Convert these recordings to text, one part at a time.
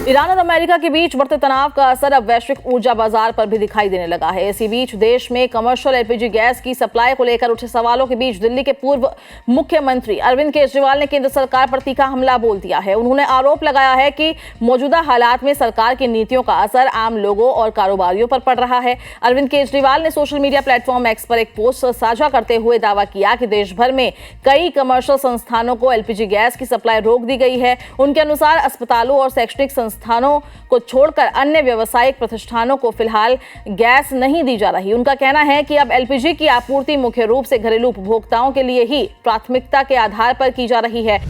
Iran और America के बीच बढ़ते तनाव का असर अब वैश्विक ऊर्जा बाजार पर भी दिखाई देने लगा है। इसी बीच देश में कमर्शियल एलपीजी गैस की सप्लाई को लेकर उठे सवालों के बीच दिल्ली के पूर्व मुख्यमंत्री अरविंद केजरीवाल ने केंद्र सरकार पर तीखा हमला बोल दिया है। उन्होंने आरोप लगाया है कि मौजूदा हालात में सरकार की नीतियों का असर आम लोगों और कारोबारियों पर पड़ रहा है। अरविंद केजरीवाल ने सोशल मीडिया प्लेटफॉर्म एक्स पर एक पोस्ट साझा करते हुए दावा किया कि देश भर में कई कमर्शियल संस्थानों को एलपीजी गैस की सप्लाई रोक दी गई है। उनके अनुसार अस्पतालों और शैक्षणिक संस्थानों को छोड़कर अन्य व्यावसायिक प्रतिष्ठानों को फिलहाल गैस नहीं दी जा रही। उनका कहना है कि अब एलपीजी की आपूर्ति मुख्य रूप से घरेलू उपभोक्ताओं के लिए ही प्राथमिकता के आधार पर की जा रही है।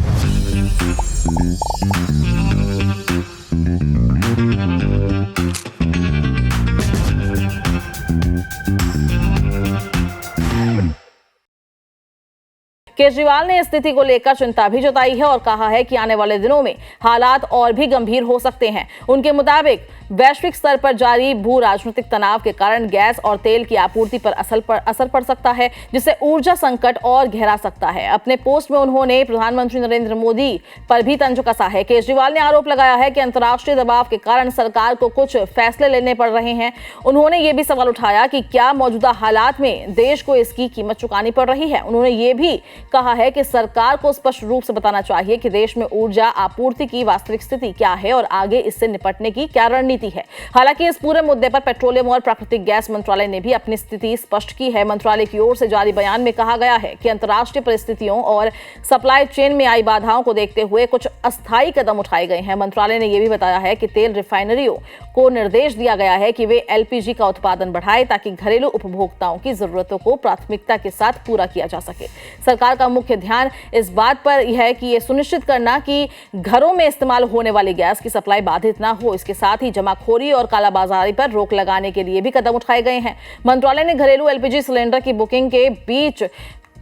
केजरीवाल ने स्थिति को लेकर चिंता भी जताई है और कहा है कि आने वाले दिनों में हालात और भी गंभीर हो सकते हैं। उनके मुताबिक वैश्विक स्तर पर जारी भू राजनीतिक तनाव के कारण गैस और तेल की आपूर्ति पर असर पड़ सकता है, जिससे ऊर्जा संकट और गहरा सकता है। अपने पोस्ट में उन्होंने प्रधानमंत्री नरेंद्र मोदी पर भी तंज कसा है। केजरीवाल ने आरोप लगाया है कि अंतर्राष्ट्रीय दबाव के कारण सरकार को कुछ फैसले लेने पड़ रहे हैं। उन्होंने ये भी सवाल उठाया कि क्या मौजूदा हालात में देश को इसकी कीमत चुकानी पड़ रही है। उन्होंने ये भी कहा है कि सरकार को स्पष्ट रूप से बताना चाहिए कि देश में ऊर्जा आपूर्ति की वास्तविक स्थिति क्या है और आगे इससे निपटने की क्या रणनीति है। हालांकि इस पूरे मुद्दे पर पेट्रोलियम और प्राकृतिक गैस मंत्रालय ने भी अपनी स्थिति स्पष्ट की है। मंत्रालय की ओर से जारी बयान में कहा गया है कि अंतर्राष्ट्रीय परिस्थितियों और सप्लाई चेन में आई बाधाओं को देखते हुए कुछ अस्थायी कदम उठाए गए हैं। मंत्रालय ने यह भी बताया है कि तेल रिफाइनरियों को निर्देश दिया गया है कि वे एलपीजी का उत्पादन बढ़ाएं ताकि घरेलू उपभोक्ताओं की जरूरतों को प्राथमिकता के साथ पूरा किया जा सके। सरकार का मुख्य ध्यान इस बात पर है कि यह सुनिश्चित करना कि घरों में इस्तेमाल होने वाली गैस की सप्लाई बाधित ना हो। इसके साथ ही जमाखोरी और कालाबाजारी पर रोक लगाने के लिए भी कदम उठाए गए हैं। मंत्रालय ने घरेलू एलपीजी सिलेंडर की बुकिंग के बीच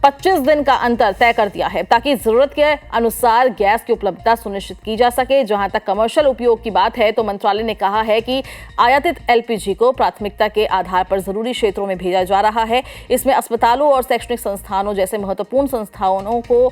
25 दिन का अंतर तय कर दिया है ताकि जरूरत के अनुसार गैस की उपलब्धता सुनिश्चित की जा सके। जहां तक कमर्शियल उपयोग की बात है तो मंत्रालय ने कहा है कि आयातित एलपीजी को प्राथमिकता के आधार पर जरूरी क्षेत्रों में भेजा जा रहा है। इसमें अस्पतालों और शैक्षणिक संस्थानों जैसे महत्वपूर्ण संस्थानों को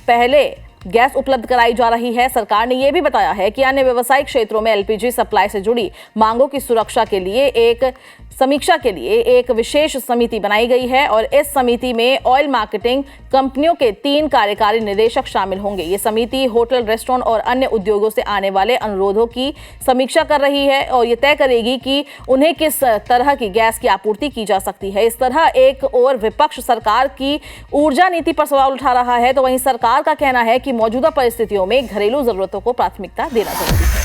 पहले गैस उपलब्ध कराई जा रही है। सरकार ने यह भी बताया है कि अन्य व्यावसायिक क्षेत्रों में एलपीजी सप्लाई से जुड़ी मांगों की सुरक्षा के लिए एक समीक्षा के लिए एक विशेष समिति बनाई गई है और इस समिति में ऑयल मार्केटिंग कंपनियों के 3 कार्यकारी निदेशक शामिल होंगे। ये समिति होटल, रेस्टोरेंट और अन्य उद्योगों से आने वाले अनुरोधों की समीक्षा कर रही है और ये तय करेगी कि उन्हें किस तरह की गैस की आपूर्ति की जा सकती है। इस तरह एक और विपक्ष सरकार की ऊर्जा नीति पर सवाल उठा रहा है तो वहीं सरकार का कहना है कि मौजूदा परिस्थितियों में घरेलू जरूरतों को प्राथमिकता देना जरूरी है।